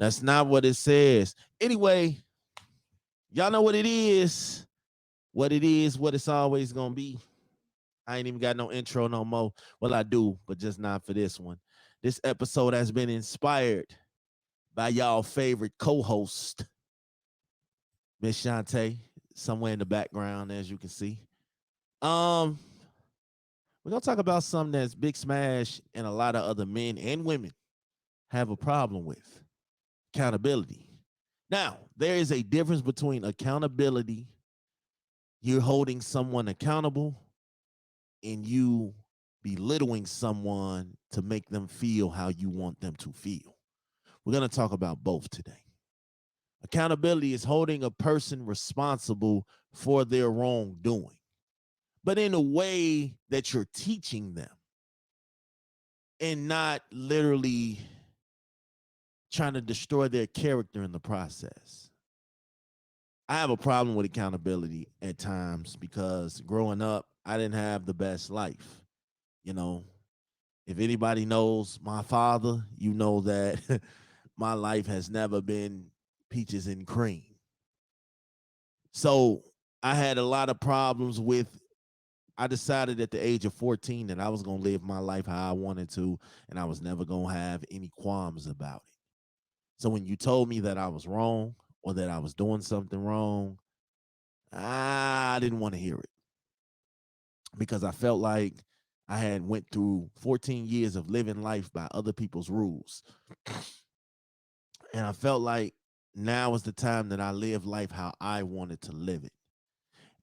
That's not what it says. Anyway, y'all know what it is. What it is, what it's always gonna be. I ain't even got no intro no more. Well, I do, but just not for this one. This episode has been inspired by y'all favorite co-host, Miss Shantae, somewhere in the background, as you can see. Um, we're gonna talk about something that's Big Smash and a lot of other men and women have a problem with: accountability. Now, there is a difference between accountability, you're holding someone accountable, and you belittling someone to make them feel how you want them to feel. We're going to talk about both today. Accountability is holding a person responsible for their wrongdoing, but in a way that you're teaching them and not literally trying to destroy their character in the process. I have a problem with accountability at times because growing up, I didn't have the best life. You know, if anybody knows my father, you know that my life has never been peaches and cream. So I had a lot of problems with. I decided at the age of 14 that I was going to live my life how I wanted to, and I was never going to have any qualms about it. So when you told me that I was wrong or that I was doing something wrong, I didn't want to hear it because I felt like I had went through 14 years of living life by other people's rules. And I felt like now was the time that I live life how I wanted to live it.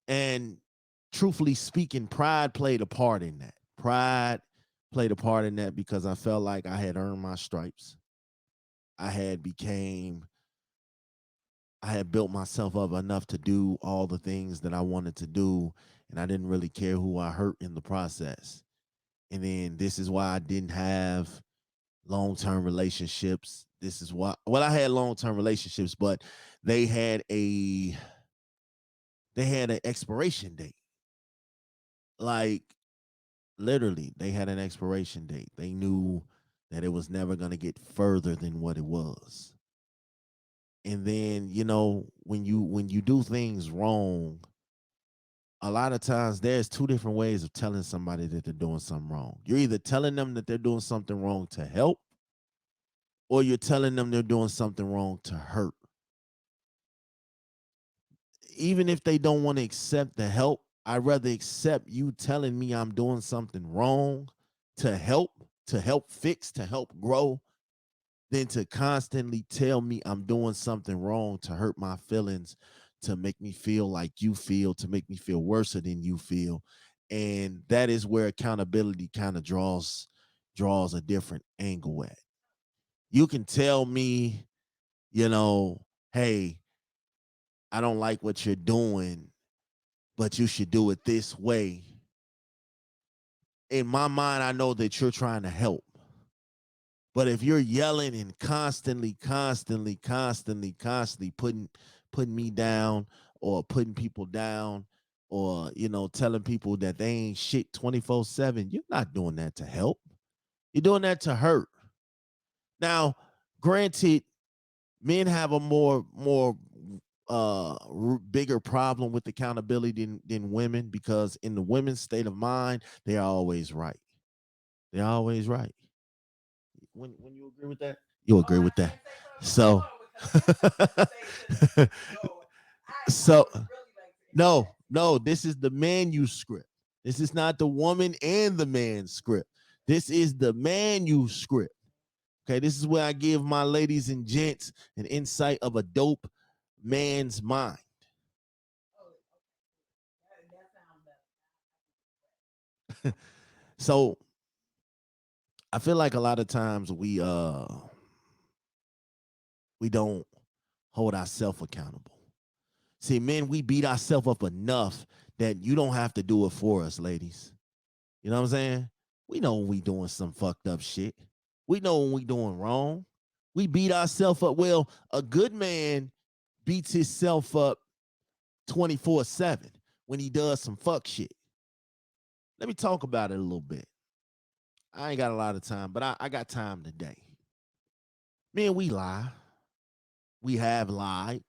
And truthfully speaking, pride played a part in that. Pride played a part in that because I felt like I had earned my stripes. I had built myself up enough to do all the things that I wanted to do, and I didn't really care who I hurt in the process. And then this is why I didn't have long-term relationships. This is why, well, I had long-term relationships, but they had a they had an expiration date. Like literally, they had an expiration date. They knew that it was never going to get further than what it was. And then, when you do things wrong, a lot of times there's two different ways of telling somebody that they're doing something wrong. You're either telling them that they're doing something wrong to help, or you're telling them they're doing something wrong to hurt. Even if they don't want to accept the help, I'd rather accept you telling me I'm doing something wrong to help fix, to help grow, than to constantly tell me I'm doing something wrong to hurt my feelings, to make me feel like you feel, to make me feel worse than you feel. And that is where accountability kind of draws a different angle at. You can tell me, hey, I don't like what you're doing, but you should do it this way. In my mind, I know that you're trying to help. But if you're yelling and constantly putting me down or putting people down or telling people that they ain't shit 24/7, you're not doing that to help. You're doing that to hurt. Now, granted, men have a more bigger problem with accountability than women, because in the women's state of mind, they're always right. They're always right. When you agree with that, you agree with that. So, so no, this is the manuscript. This is not the woman and the man's script. This is the manuscript. Okay, this is where I give my ladies and gents an insight of a dope man's mind. So I feel like a lot of times we don't hold ourselves accountable. See, men, we beat ourselves up enough that you don't have to do it for us, ladies. You know what I'm saying? We know when we doing some fucked up shit. We know when we doing wrong. We beat ourselves up. Well, a good man beats himself up 24/7 when he does some fuck shit. Let me talk about it a little bit. I ain't got a lot of time, but I got time today. Man, we lie. We have lied.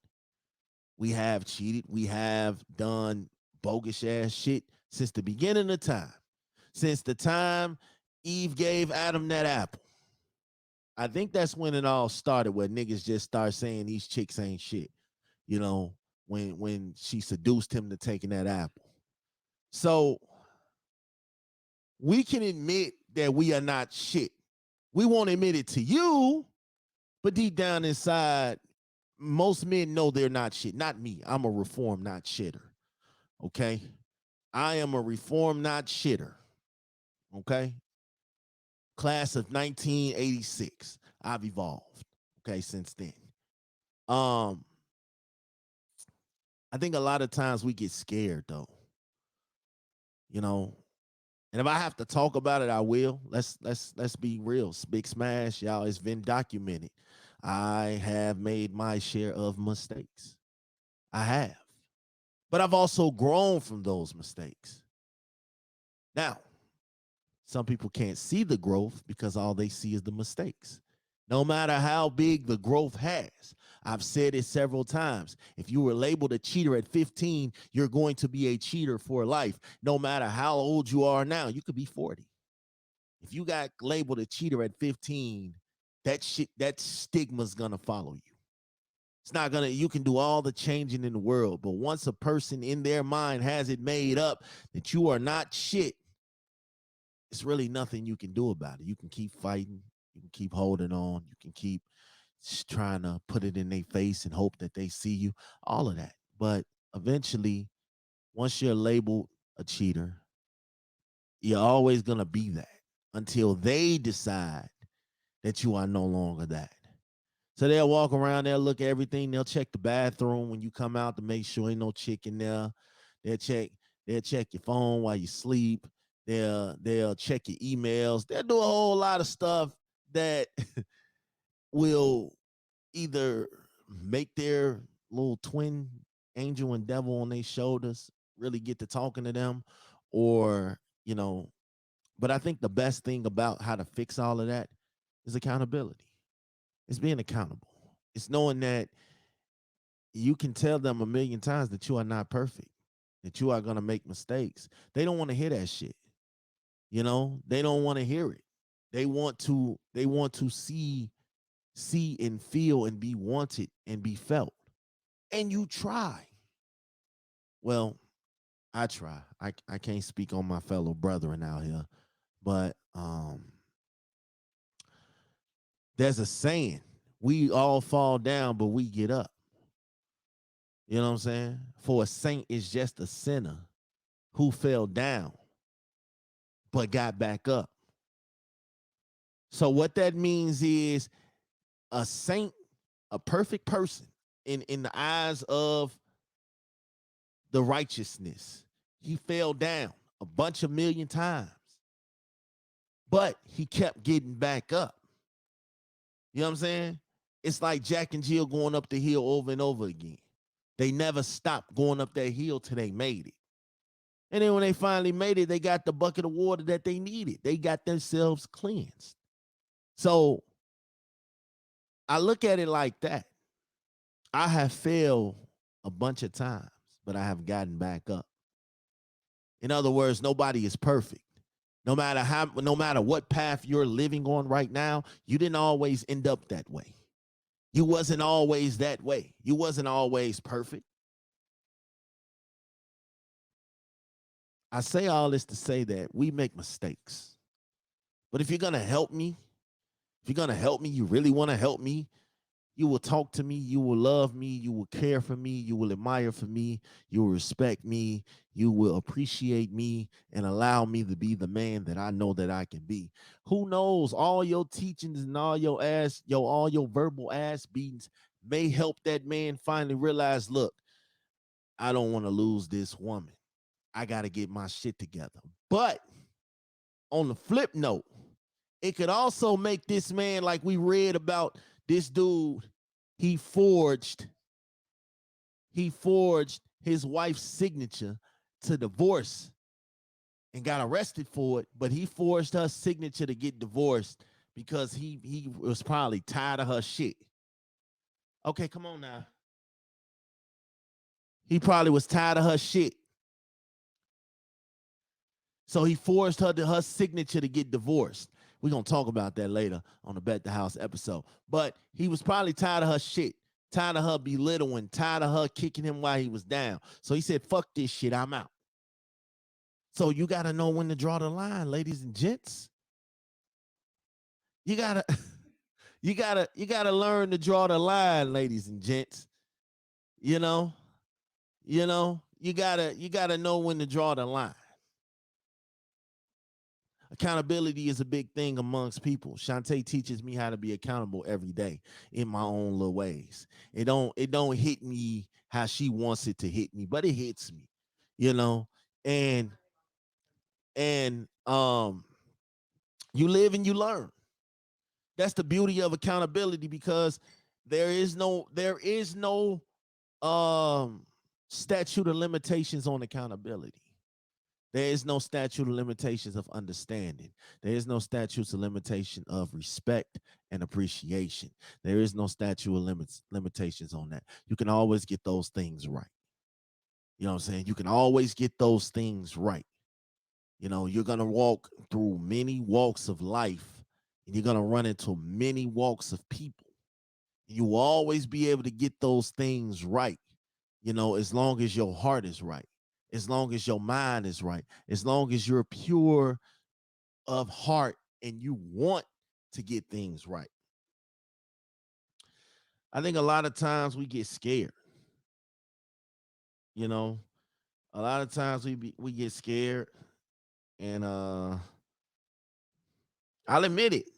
We have cheated. We have done bogus ass shit since the beginning of time. Since the time Eve gave Adam that apple. I think that's when it all started, where niggas just start saying these chicks ain't shit. You know, when she seduced him to taking that apple. So we can admit that we are not shit. We won't admit it to you, but deep down inside, most men know they're not shit. Not me. I'm a reformed not shitter. Okay? I am a reformed not shitter. Okay? Class of 1986. I've evolved. Okay, since then. Um, I think a lot of times we get scared though. You know, and if I have to talk about it, I will. Let's be real. Big Smash, y'all, it's been documented. I have made my share of mistakes. I have. But I've also grown from those mistakes. Now, some people can't see the growth because all they see is the mistakes. No matter how big the growth has. I've said it several times. If you were labeled a cheater at 15, you're going to be a cheater for life. No matter how old you are now, you could be 40. If you got labeled a cheater at 15, that stigma's gonna follow you. It's not gonna, you can do all the changing in the world, but once a person in their mind has it made up that you are not shit, it's really nothing you can do about it. You can keep fighting, you can keep holding on, you can keep trying to put it in their face and hope that they see you, all of that. But eventually, once you're labeled a cheater, you're always gonna be that until they decide that you are no longer that. So they'll walk around, they'll look at everything, they'll check the bathroom when you come out to make sure ain't no chick in there. They'll check, they'll check your phone while you sleep. They'll check your emails. They'll do a whole lot of stuff that will either make their little twin angel and devil on their shoulders really get to talking to them, or, you know, but I think the best thing about how to fix all of that is accountability. It's being accountable. It's knowing that you can tell them a million times that you are not perfect, that you are going to make mistakes. They don't want to hear that shit. You know, they don't want to hear it. They want to see and feel and be wanted and be felt. And you try. Well, I try. I can't speak on my fellow brethren out here, but there's a saying, we all fall down, but we get up. You know what I'm saying? For a saint is just a sinner who fell down, but got back up. So what that means is a saint, a perfect person in the eyes of the righteousness. He fell down a bunch of million times, but he kept getting back up. You know what I'm saying? It's like Jack and Jill going up the hill over and over again. They never stopped going up that hill till they made it. And then when they finally made it, they got the bucket of water that they needed. They got themselves cleansed. So I look at it like that. I have failed a bunch of times, but I have gotten back up. In other words, nobody is perfect. No matter what path you're living on right now, you didn't always end up that way. You wasn't always that way. You wasn't always perfect. I say all this to say that we make mistakes. But if you're going to help me, you really want to help me, you will talk to me, you will love me, you will care for me, you will admire for me, you will respect me, you will appreciate me and allow me to be the man that I know that I can be. Who knows, all your teachings and all your verbal ass beatings may help that man finally realize, look, I don't want to lose this woman. I got to get my shit together. But on the flip note, it could also make this man, like we read about this dude, he forged his wife's signature to divorce and got arrested for it, but he forged her signature to get divorced because he was probably tired of her shit. Okay, come on now. He probably was tired of her shit. So he forced her signature to get divorced. We're going to talk about that later on the Bet the House episode. But he was probably tired of her shit, tired of her belittling, tired of her kicking him while he was down. So he said, fuck this shit, I'm out. So you got to know when to draw the line, ladies and gents. You got to you got to learn to draw the line, ladies and gents. You know? You got to know when to draw the line. Accountability is a big thing amongst people. Shantae teaches me how to be accountable every day in my own little ways. It don't hit me how she wants it to hit me, but it hits me, you know. And you live and you learn. That's the beauty of accountability, because there is no statute of limitations on accountability. There is no statute of limitations of understanding. There is no statutes of limitation of respect and appreciation. There is no statute of limitations on that. You can always get those things right. You know what I'm saying? You can always get those things right. You know, you're going to walk through many walks of life, and you're going to run into many walks of people. You will always be able to get those things right, you know, as long as your heart is right, as long as your mind is right, as long as you're pure of heart and you want to get things right. I think a lot of times we get scared. You know, a lot of times we get scared, and I'll admit it.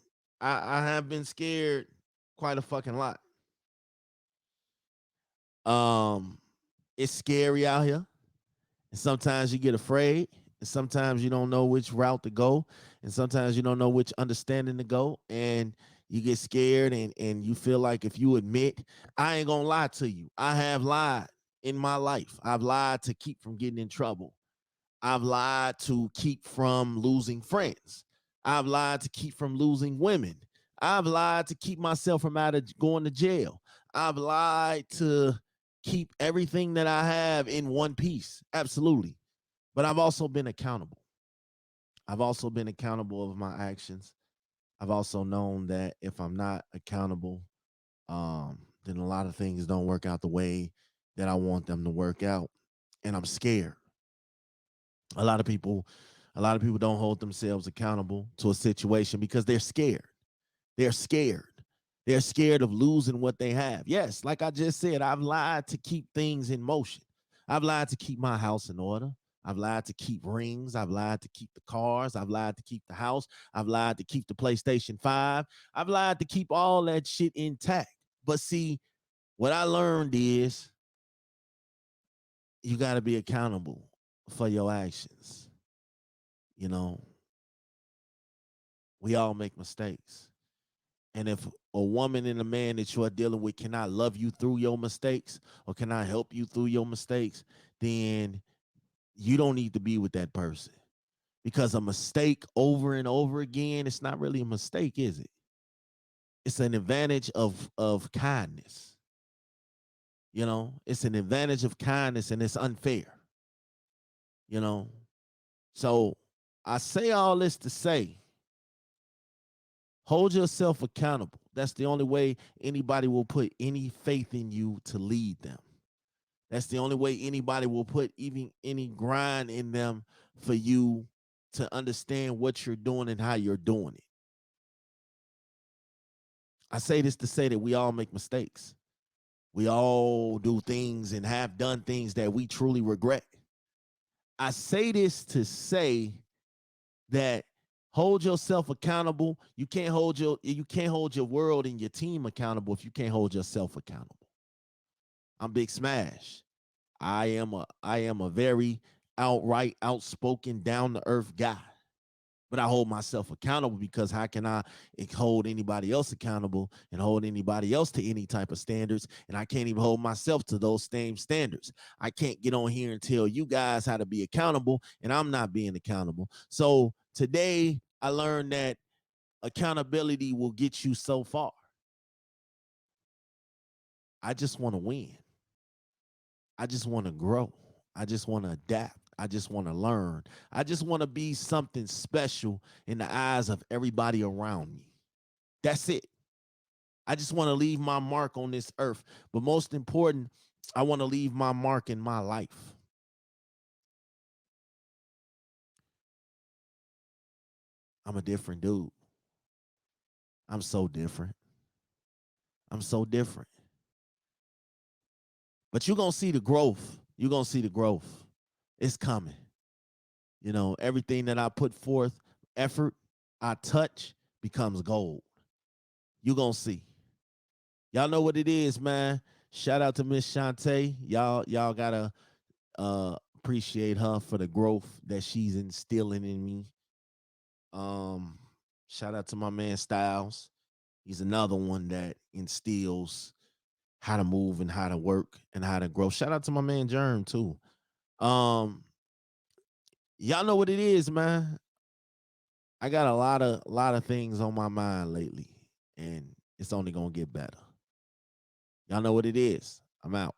I have been scared quite a fucking lot. Um, it's scary out here. And sometimes you get afraid, and sometimes you don't know which route to go, and sometimes you don't know which understanding to go, and you get scared, and you feel like if you admit, I ain't gonna lie to you, I have lied in my life. I've lied to keep from getting in trouble. I've lied to keep from losing friends. I've lied to keep from losing women. I've lied to keep myself from out of going to jail. I've lied to keep everything that I have in one piece. Absolutely. But I've also been accountable. I've also been accountable of my actions. I've also known that if I'm not accountable, then a lot of things don't work out the way that I want them to work out. And I'm scared. A lot of people, a lot of people don't hold themselves accountable to a situation because they're scared. They're scared. They're scared of losing what they have. Yes, like I just said, I've lied to keep things in motion. I've lied to keep my house in order. I've lied to keep rings. I've lied to keep the cars. I've lied to keep the house. I've lied to keep the PlayStation 5. I've lied to keep all that shit intact. But see, what I learned is you got to be accountable for your actions. You know, we all make mistakes. And if a woman and a man that you are dealing with cannot love you through your mistakes or cannot help you through your mistakes, then you don't need to be with that person. Because a mistake over and over again, it's not really a mistake, is it? It's an advantage of kindness. You know, it's an advantage of kindness, and it's unfair. You know, so I say all this to say, hold yourself accountable. That's the only way anybody will put any faith in you to lead them. That's the only way anybody will put even any grind in them for you to understand what you're doing and how you're doing it. I say this to say that we all make mistakes. We all do things and have done things that we truly regret. I say this to say that hold yourself accountable. You can't hold your world and your team accountable if you can't hold yourself accountable. I'm Big Smash. I am a very outright, outspoken, down to earth guy. But I hold myself accountable because how can I hold anybody else accountable and hold anybody else to any type of standards? And I can't even hold myself to those same standards. I can't get on here and tell you guys how to be accountable, and I'm not being accountable. So today I learned that accountability will get you so far. I just want to win. I just want to grow. I just want to adapt. I just want to learn. I just want to be something special in the eyes of everybody around me. That's it. I just want to leave my mark on this earth. But most important, I want to leave my mark in my life. I'm a different dude. I'm so different. I'm so different. But you're going to see the growth. You're going to see the growth. It's coming. You know, everything that I put forth, effort, I touch becomes gold. You're going to see. Y'all know what it is, man. Shout out to Miss Shantae. Y'all gotta appreciate her for the growth that she's instilling in me. Um, Shout out to my man Styles. He's another one that instills how to move and how to work and how to grow. Shout out to my man Germ too. Um, y'all know what it is, man. I got a lot of things on my mind lately, and it's only gonna get better. Y'all know what it is. I'm out.